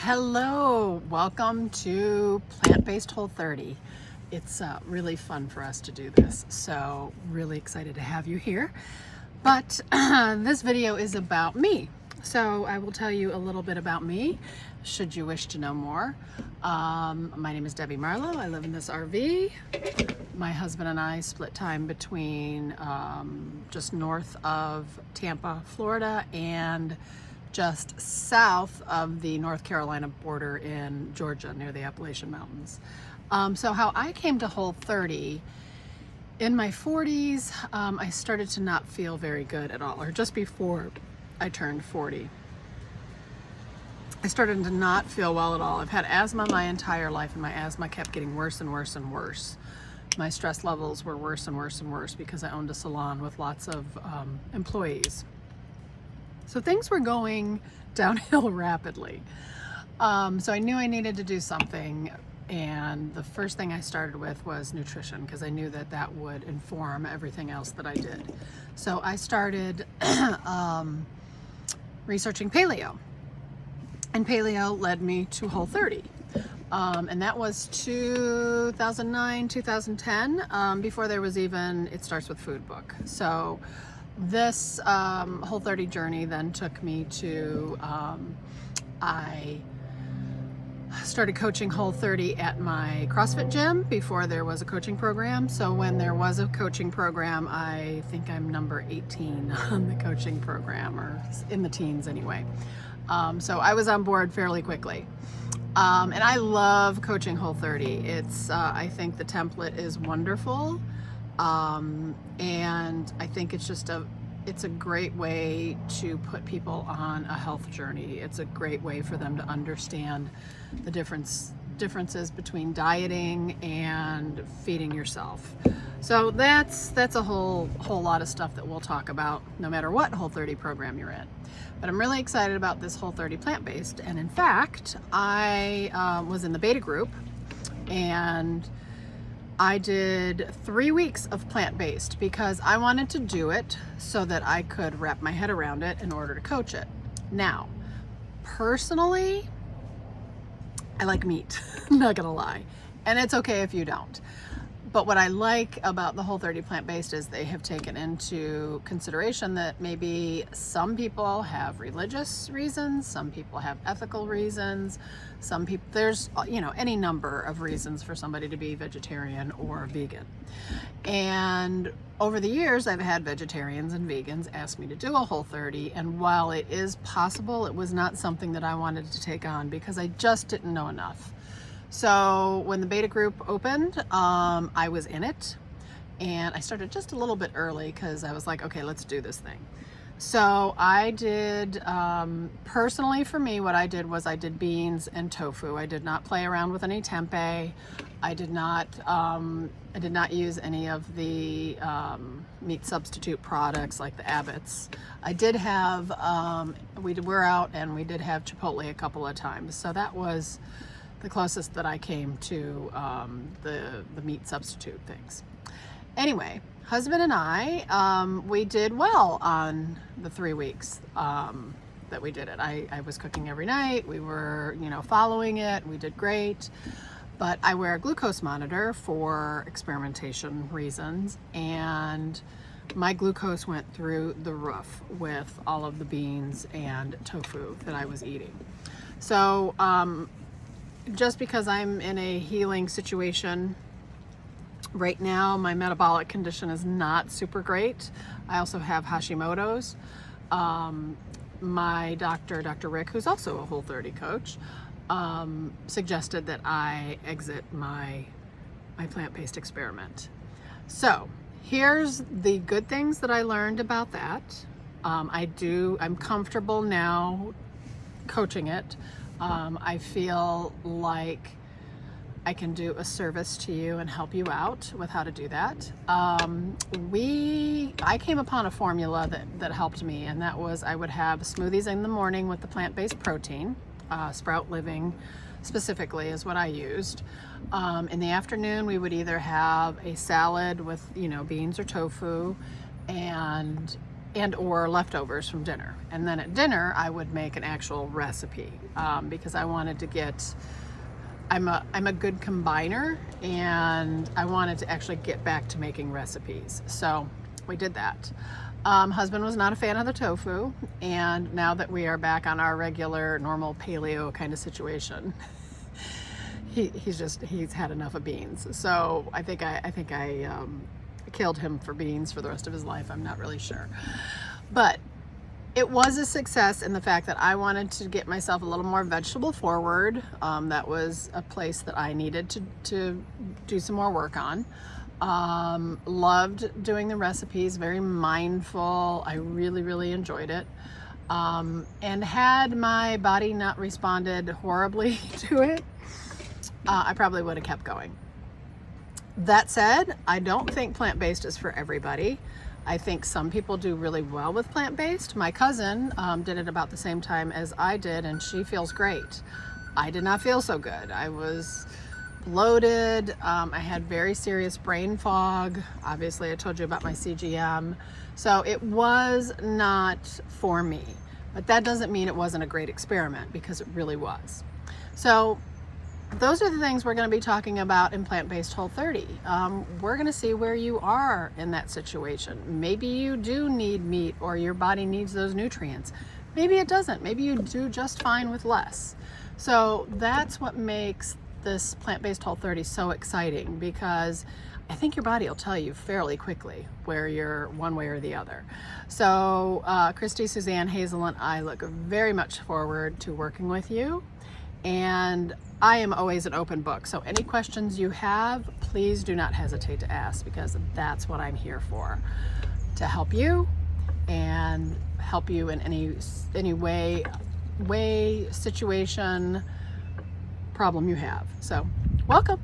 Hello, welcome to Plant-Based Whole30. It's really fun for us to do this, so really excited to have you here. But this video is about me, so I will tell you a little bit about me should you wish to know more. My name is Debbie Marlowe. I live in this RV. My husband and I split time between just north of Tampa, Florida, and just south of the North Carolina border in Georgia near the Appalachian Mountains. So how I came to Whole30, in my 40s, I started to not feel very good at all, or just before I turned 40. I started to not feel well at all. I've had asthma my entire life, and my asthma kept getting worse and worse and worse. My stress levels were worse and worse and worse because I owned a salon with lots of employees. So things were going downhill rapidly. So I knew I needed to do something, and the first thing I started with was nutrition, because I knew that that would inform everything else that I did. So I started researching paleo, and paleo led me to Whole30. And that was 2009, 2010, before there was even It Starts With Food book. So this Whole30 journey then took me to, I started coaching Whole30 at my CrossFit gym before there was a coaching program. So when there was a coaching program, I think I'm number 18 on the coaching program, or in the teens anyway. So I was on board fairly quickly. And I love coaching Whole30. It's, I think the template is wonderful. And I think it's just it's a great way to put people on a health journey. It's a great way for them to understand the differences between dieting and feeding yourself. So that's a whole lot of stuff that we'll talk about no matter what Whole30 program you're in. But I'm really excited about this Whole30 plant-based, and in fact, I was in the beta group, and I did 3 weeks of plant-based because I wanted to do it so that I could wrap my head around it in order to coach it. Now, personally, I like meat, not gonna lie, and it's okay if you don't. But what I like about the Whole30 plant-based is they have taken into consideration that maybe some people have religious reasons, some people have ethical reasons, some people, there's, you know, any number of reasons for somebody to be vegetarian or vegan. And over the years, I've had vegetarians and vegans ask me to do a Whole30, and while it is possible, it was not something that I wanted to take on because I just didn't know enough. So when the beta group opened, I was in it, and I started just a little bit early because I was like, okay, let's do this thing. So I did, personally for me, what I did was I did beans and tofu. I did not play around with any tempeh. I did not use any of the meat substitute products like the Abbott's. I did have, we were out and we did have Chipotle a couple of times. So that was the closest that I came to the meat substitute things. Anyway, husband and I, we did well on the 3 weeks that we did it. I was cooking every night. We were, you know, following it. We did great. But I wear a glucose monitor for experimentation reasons, and my glucose went through the roof with all of the beans and tofu that I was eating. So just because I'm in a healing situation right now, my metabolic condition is not super great. I also have Hashimoto's. My doctor, Dr. Rick, who's also a Whole30 coach, suggested that I exit my plant-based experiment. So here's the good things that I learned about that. I'm comfortable now coaching it. I feel like I can do a service to you and help you out with how to do that. I came upon a formula that helped me, and that was I would have smoothies in the morning with the plant-based protein. Sprout Living specifically is what I used. In the afternoon, we would either have a salad with, you know, beans or tofu, and and or leftovers from dinner. And then at dinner, I would make an actual recipe because I wanted to get, I'm a good combiner, and I wanted to actually get back to making recipes. So we did that. Husband was not a fan of the tofu, and now that we are back on our regular normal paleo kind of situation, he's had enough of beans. So I think I killed him for beans for the rest of his life. I'm not really sure, but it was a success in the fact that I wanted to get myself a little more vegetable forward. That was a place that I needed to do some more work on. Loved doing the recipes, very mindful. I really enjoyed it. And had my body not responded horribly to it, I probably would have kept going. That said, I don't think plant-based is for everybody. I think some people do really well with plant-based. My cousin did it about the same time as I did, and she feels great. I did not feel so good. I was bloated. I had very serious brain fog. Obviously, I told you about my CGM. So it was not for me. But that doesn't mean it wasn't a great experiment, because it really was. So those are the things we're going to be talking about in Plant-Based Whole30. We're going to see where you are in that situation. Maybe you do need meat, or your body needs those nutrients. Maybe it doesn't. Maybe you do just fine with less. So that's what makes this Plant-Based Whole30 so exciting, because I think your body will tell you fairly quickly where you're one way or the other. So Christy, Suzanne, Hazel, and I look very much forward to working with you. And I am always an open book. So any questions you have, please do not hesitate to ask, because that's what I'm here for, to help you and help you in any way, situation, problem you have. So welcome.